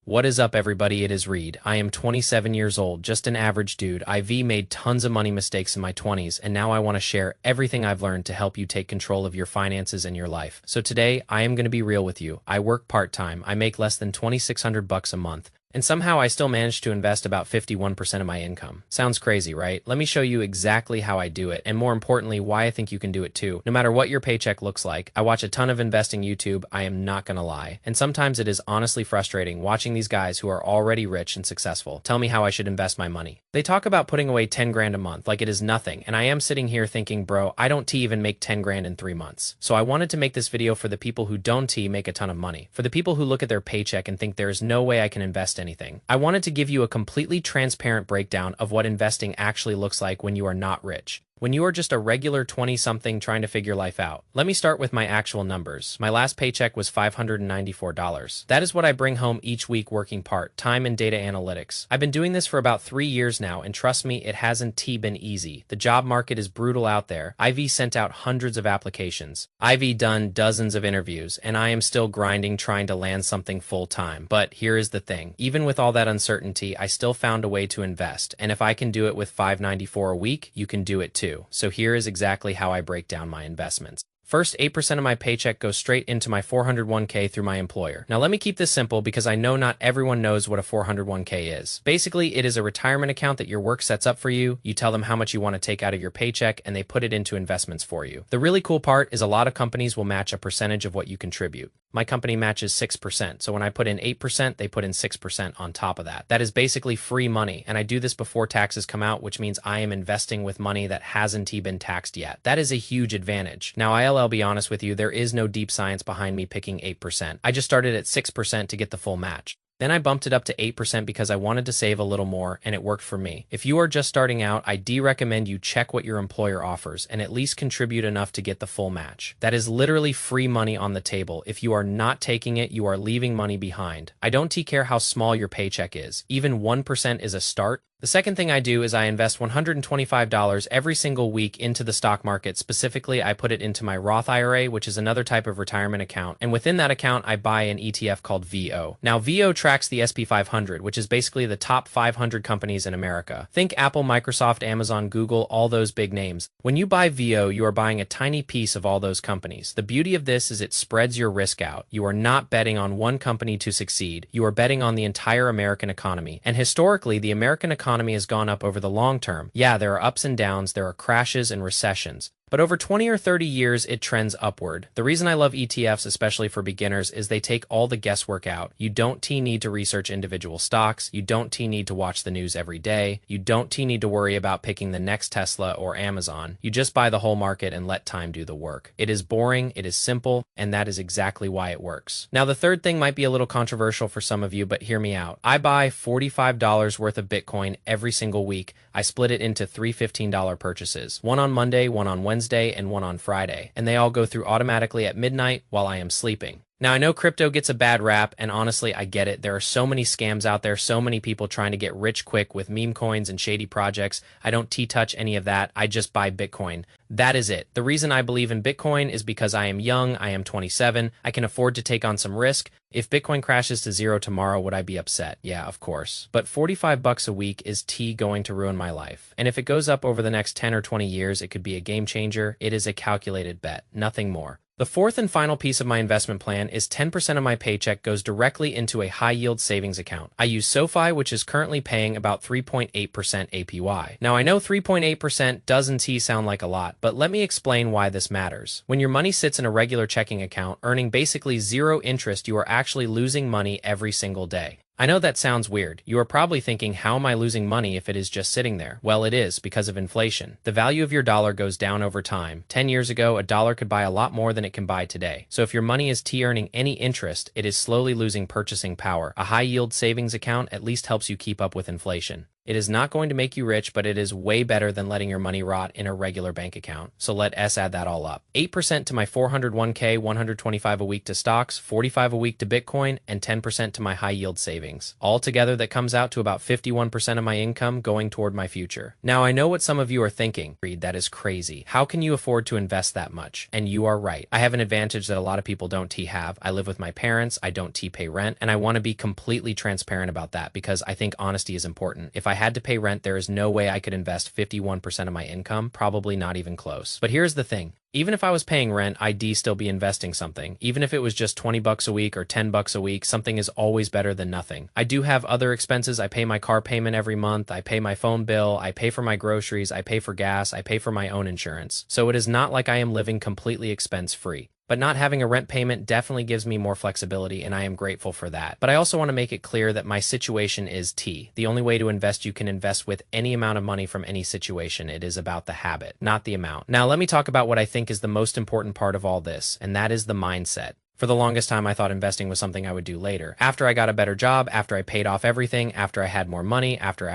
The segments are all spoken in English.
What is up, everybody? It is Reed. I am 27 years old, just an average dude. I've made tons of money mistakes in my 20s, and now I want to share everything I've learned to help you take control of your finances and your life. So today, I am going to be real with you. I work part-time. I make less than $2,600 a month. And somehow I still manage to invest about 51% of my income. Sounds crazy, right? Let me show you exactly how I do it, and more importantly, why I think you can do it too. No matter what your paycheck looks like, I watch a ton of investing YouTube, I am not gonna lie. And sometimes it is honestly frustrating watching these guys who are already rich and successful tell me how I should invest my money. They talk about putting away 10 grand a month like it is nothing, and I am sitting here thinking, bro, I don't even make 10 grand in 3 months. So I wanted to make this video for the people who don't make a ton of money. For the people who look at their paycheck and think there is no way I can invest anything. I wanted to give you a completely transparent breakdown of what investing actually looks like when you are not rich. When you are just a regular 20-something trying to figure life out. Let me start with my actual numbers. My last paycheck was $594. That is what I bring home each week working part-time in data analytics. I've been doing this for about 3 years now, and trust me, it hasn't been easy. The job market is brutal out there. I've sent out hundreds of applications. I've done dozens of interviews, and I am still grinding trying to land something full-time. But here is the thing. Even with all that uncertainty, I still found a way to invest, and if I can do it with $594 a week, you can do it too. So here is exactly how I break down my investments. First, 8% of my paycheck goes straight into my 401k through my employer. Now let me keep this simple because I know not everyone knows what a 401k is. Basically, it is a retirement account that your work sets up for you. You tell them how much you want to take out of your paycheck and they put it into investments for you. The really cool part is a lot of companies will match a percentage of what you contribute. My company matches 6%, so when I put in 8%, they put in 6% on top of that. That is basically free money, and I do this before taxes come out, which means I am investing with money that hasn't been taxed yet. That is a huge advantage. Now, I'll be honest with you, there is no deep science behind me picking 8%. I just started at 6% to get the full match. Then I bumped it up to 8% because I wanted to save a little more, and it worked for me. If you are just starting out, I recommend you check what your employer offers and at least contribute enough to get the full match. That is literally free money on the table. If you are not taking it, you are leaving money behind. I don't care how small your paycheck is. Even 1% is a start. The second thing I do is I invest $125 every single week into the stock market. Specifically, I put it into my Roth IRA, which is another type of retirement account. And within that account, I buy an ETF called VO. Now, VO tracks the SP 500, which is basically the top 500 companies in America. Think Apple, Microsoft, Amazon, Google, all those big names. When you buy VO, you are buying a tiny piece of all those companies. The beauty of this is it spreads your risk out. You are not betting on one company to succeed. You are betting on the entire American economy. And historically, the American economy has gone up over the long term. Yeah, there are ups and downs, there are crashes and recessions. But over 20 or 30 years, it trends upward. The reason I love ETFs, especially for beginners, is they take all the guesswork out. You don't need to research individual stocks. You don't need to watch the news every day. You don't need to worry about picking the next Tesla or Amazon. You just buy the whole market and let time do the work. It is boring, it is simple, and that is exactly why it works. Now, the third thing might be a little controversial for some of you, but hear me out. I buy $45 worth of Bitcoin every single week. I split it into 3 $15 purchases. One on Monday, one on Wednesday, and one on Friday. And they all go through automatically at midnight while I am sleeping. Now, I know crypto gets a bad rap, and honestly, I get it. There are so many scams out there, so many people trying to get rich quick with meme coins and shady projects. I don't touch any of that. I just buy Bitcoin. That is it. The reason I believe in Bitcoin is because I am young, I am 27, I can afford to take on some risk. If Bitcoin crashes to zero tomorrow, would I be upset? Yeah, of course. But $45 a week is going to ruin my life. And if it goes up over the next 10 or 20 years, it could be a game changer. It is a calculated bet, nothing more. The fourth and final piece of my investment plan is 10% of my paycheck goes directly into a high-yield savings account. I use SoFi, which is currently paying about 3.8% APY. Now, I know 3.8% doesn't sound like a lot, but let me explain why this matters. When your money sits in a regular checking account, earning basically zero interest, you are actually losing money every single day. I know that sounds weird. You are probably thinking, how am I losing money if it is just sitting there? Well, it is because of inflation. The value of your dollar goes down over time. 10 years ago, a dollar could buy a lot more than it can buy today. So if your money is earning any interest, it is slowly losing purchasing power. A high-yield savings account at least helps you keep up with inflation. It is not going to make you rich, but it is way better than letting your money rot in a regular bank account. So let us add that all up. 8% to my 401k, 125 a week to stocks, 45 a week to Bitcoin, and 10% to my high yield savings. Altogether, that comes out to about 51% of my income going toward my future. Now, I know what some of you are thinking. Reed, that is crazy. How can you afford to invest that much? And you are right. I have an advantage that a lot of people don't have. I live with my parents. I don't pay rent, and I want to be completely transparent about that because I think honesty is important. If I had to pay rent, there is no way I could invest 51% of my income, probably not even close. But here's the thing. Even if I was paying rent, I'd still be investing something. Even if it was just 20 bucks a week or 10 bucks a week, something is always better than nothing. I do have other expenses. I pay my car payment every month. I pay my phone bill. I pay for my groceries. I pay for gas. I pay for my own insurance. So it is not like I am living completely expense-free. But not having a rent payment definitely gives me more flexibility, and I am grateful for that. But I also want to make it clear that my situation is the only way to invest. You can invest with any amount of money from any situation. It is about the habit, not the amount. Now, let me talk about what I think is the most important part of all this, and that is the mindset. For the longest time, I thought investing was something I would do later. After I got a better job, after I paid off everything, after I had more money, after,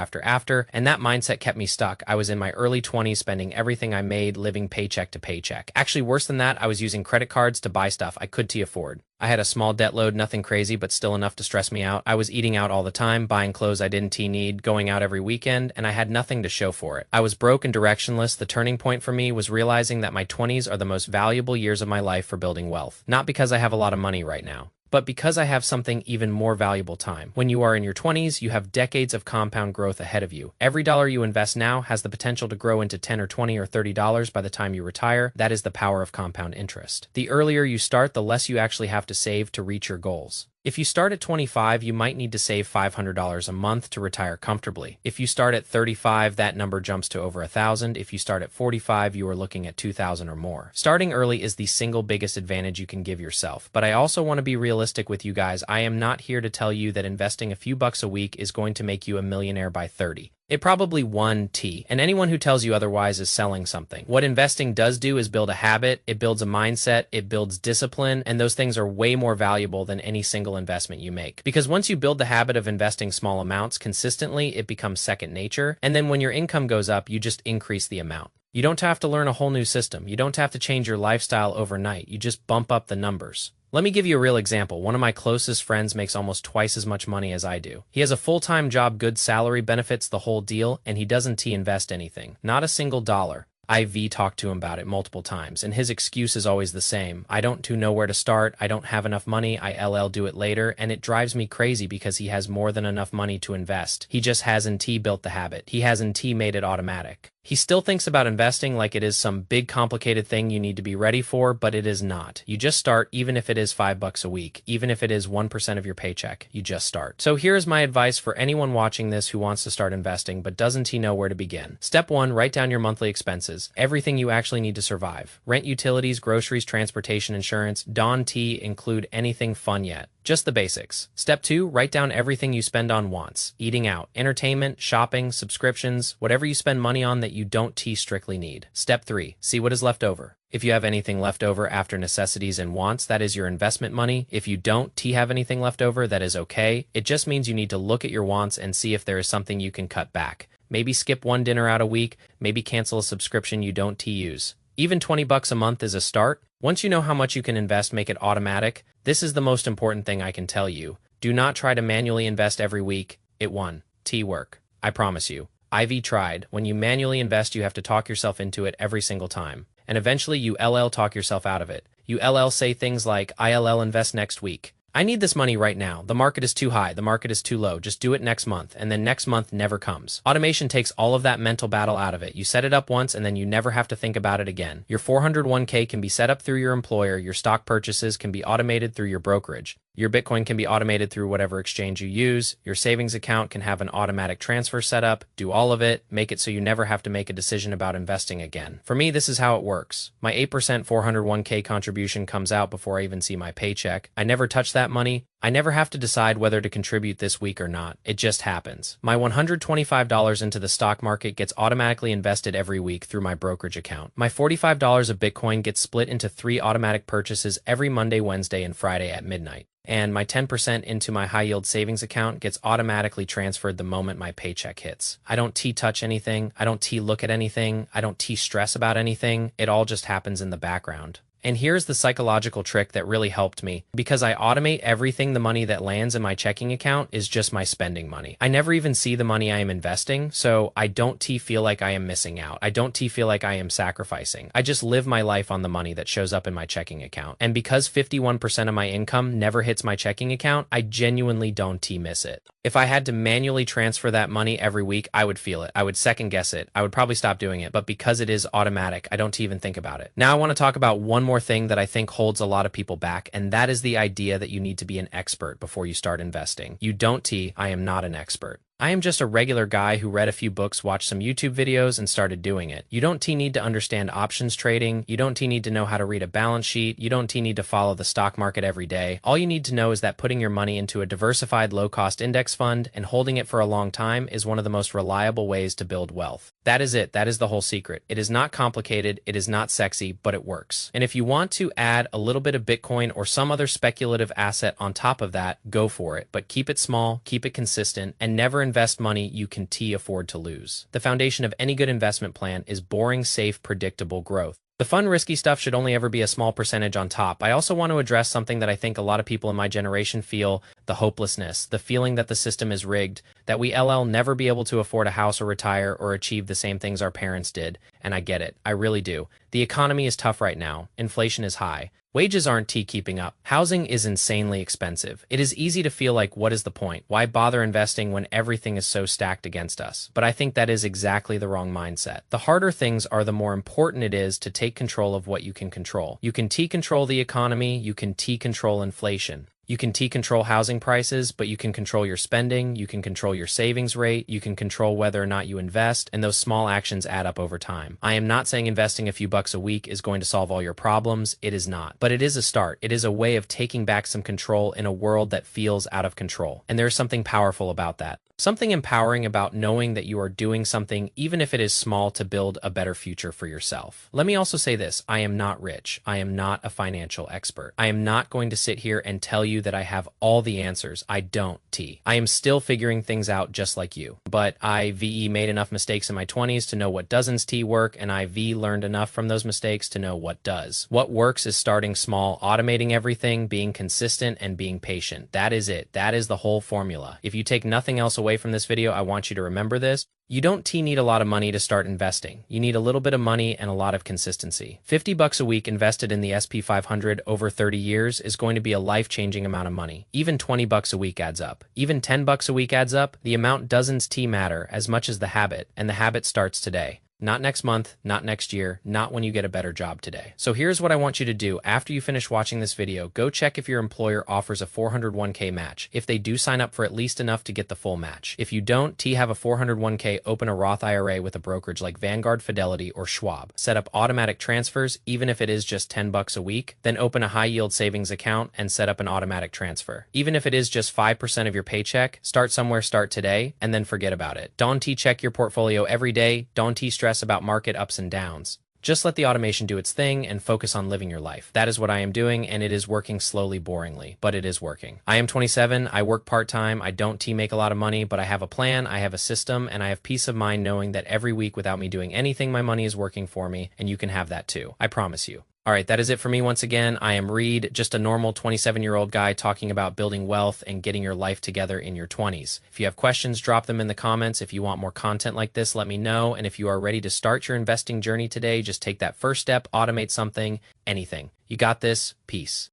and that mindset kept me stuck. I was in my early 20s spending everything I made, living paycheck to paycheck. Actually, worse than that, I was using credit cards to buy stuff I couldn't afford. I had a small debt load, nothing crazy, but still enough to stress me out. I was eating out all the time, buying clothes I didn't need, going out every weekend, and I had nothing to show for it. I was broke and directionless. The turning point for me was realizing that my 20s are the most valuable years of my life for building wealth. Not because I have a lot of money right now, but because I have something even more valuable, time. When you are in your 20s, you have decades of compound growth ahead of you. Every dollar you invest now has the potential to grow into $10 or $20 or $30 by the time you retire. That is the power of compound interest. The earlier you start, the less you actually have to save to reach your goals. If you start at 25, you might need to save $500 a month to retire comfortably. If you start at 35, that number jumps to over $1,000. If you start at 45, you are looking at $2,000 or more. Starting early is the single biggest advantage you can give yourself. But I also want to be realistic with you guys. I am not here to tell you that investing a few bucks a week is going to make you a millionaire by 30. It probably won't, and anyone who tells you otherwise is selling something. What investing does do is build a habit, it builds a mindset, it builds discipline, and those things are way more valuable than any single investment you make. Because once you build the habit of investing small amounts consistently, it becomes second nature, and then when your income goes up, you just increase the amount. You don't have to learn a whole new system. You don't have to change your lifestyle overnight. You just bump up the numbers. Let me give you a real example. One of my closest friends makes almost twice as much money as I do. He has a full-time job, good salary, benefits, the whole deal, and he doesn't invest anything. Not a single dollar. I've talked to him about it multiple times, and his excuse is always the same. I don't know where to start, I don't have enough money, I'll do it later, and it drives me crazy because he has more than enough money to invest. He just hasn't built the habit. He hasn't made it automatic. He still thinks about investing like it is some big complicated thing you need to be ready for, but it is not. You just start, even if it is $5 a week, even if it is 1% of your paycheck, you just start. So here's my advice for anyone watching this who wants to start investing but doesn't know where to begin. Step 1, write down your monthly expenses, everything you actually need to survive. Rent, utilities, groceries, transportation, insurance. Don't include anything fun yet. Just the basics. Step 2, write down everything you spend on wants, eating out, entertainment, shopping, subscriptions, whatever you spend money on that you don't strictly need. Step 3, see what is left over. If you have anything left over after necessities and wants, that is your investment money. If you don't have anything left over, that is okay. It just means you need to look at your wants and see if there is something you can cut back. Maybe skip one dinner out a week, maybe cancel a subscription you don't use. Even $20 a month is a start. Once you know how much you can invest, make it automatic. This is the most important thing I can tell you. Do not try to manually invest every week. It won't work. I promise you. I've tried. When you manually invest, you have to talk yourself into it every single time. And eventually you talk yourself out of it. You say things like, I'll invest next week. I need this money right now. The market is too high. The market is too low. Just do it next month. And then next month never comes. Automation takes all of that mental battle out of it. You set it up once and then you never have to think about it again. Your 401k can be set up through your employer. Your stock purchases can be automated through your brokerage. Your Bitcoin can be automated through whatever exchange you use. Your savings account can have an automatic transfer set up. Do all of it. Make it so you never have to make a decision about investing again. For me, this is how it works. My 8% 401k contribution comes out before I even see my paycheck. I never touch that money. I never have to decide whether to contribute this week or not. It just happens. My $125 into the stock market gets automatically invested every week through my brokerage account. My $45 of Bitcoin gets split into 3 automatic purchases every Monday, Wednesday, and Friday at midnight. And my 10% into my high-yield savings account gets automatically transferred the moment my paycheck hits. I don't touch anything. I don't look at anything. I don't stress about anything. It all just happens in the background. And here's the psychological trick that really helped me. Because I automate everything, the money that lands in my checking account is just my spending money. I never even see the money I am investing, so I don't feel like I am missing out. I don't feel like I am sacrificing. I just live my life on the money that shows up in my checking account. And because 51% of my income never hits my checking account, I genuinely don't miss it. If I had to manually transfer that money every week, I would feel it. I would second guess it. I would probably stop doing it. But because it is automatic, I don't even think about it. Now I want to talk about one more thing that I think holds a lot of people back, and that is the idea that you need to be an expert before you start investing. You don't. I am not an expert. I am just a regular guy who read a few books, watched some YouTube videos, and started doing it. You don't need to understand options trading. You don't need to know how to read a balance sheet. You don't need to follow the stock market every day. All you need to know is that putting your money into a diversified low-cost index fund and holding it for a long time is one of the most reliable ways to build wealth. That is it. That is the whole secret. It is not complicated. It is not sexy, but it works. And if you want to add a little bit of Bitcoin or some other speculative asset on top of that, go for it. But keep it small, keep it consistent, and never invest money you can afford to lose. The foundation of any good investment plan is boring, safe, predictable growth. The fun, risky stuff should only ever be a small percentage on top. I also want to address something that I think a lot of people in my generation feel: the hopelessness, the feeling that the system is rigged, that we'll never be able to afford a house or retire or achieve the same things our parents did. And I get it. I really do. The economy is tough right now. Inflation is high. Wages aren't keeping up. Housing is insanely expensive. It is easy to feel like, what is the point? Why bother investing when everything is so stacked against us? But I think that is exactly the wrong mindset. The harder things are, the more important it is to take control of what you can control. You can control the economy. You can control inflation. You can control housing prices, but you can control your spending, you can control your savings rate, you can control whether or not you invest, and those small actions add up over time. I am not saying investing a few bucks a week is going to solve all your problems. It is not. But it is a start. It is a way of taking back some control in a world that feels out of control. And there's something powerful about that. Something empowering about knowing that you are doing something, even if it is small, to build a better future for yourself. Let me also say this: I am not rich. I am not a financial expert. I am not going to sit here and tell you that I have all the answers. I don't. I am still figuring things out just like you. But I made enough mistakes in my 20s to know what doesn't work, and I learned enough from those mistakes to know what does. What works is starting small, automating everything, being consistent, and being patient. That is it. That is the whole formula. If you take nothing else away from this video, I want you to remember this. You don't need a lot of money to start investing. You need a little bit of money and a lot of consistency. $50 a week invested in the SP 500 over 30 years is going to be a life-changing amount of money. Even $20 a week adds up. Even $10 a week adds up. The amount doesn't matter as much as the habit, and the habit starts today. Not next month, not next year, not when you get a better job today. So here's what I want you to do. After you finish watching this video, go check if your employer offers a 401k match. If they do, sign up for at least enough to get the full match. If you don't have a 401k, open a Roth IRA with a brokerage like Vanguard, Fidelity, or Schwab. Set up automatic transfers, even if it is just $10 a week. Then open a high-yield savings account and set up an automatic transfer. Even if it is just 5% of your paycheck, start somewhere, start today, and then forget about it. Don't check your portfolio every day. Don't stress about market ups and downs. Just let the automation do its thing and focus on living your life. That is what I am doing, and it is working slowly, boringly, but it is working. I am 27. I work part-time. I don't make a lot of money, but I have a plan, I have a system, and I have peace of mind knowing that every week, without me doing anything, my money is working for me, and you can have that too. I promise you. All right, that is it for me once again. I am Reed, just a normal 27-year-old guy talking about building wealth and getting your life together in your 20s. If you have questions, drop them in the comments. If you want more content like this, let me know. And if you are ready to start your investing journey today, just take that first step, automate something, anything. You got this. Peace.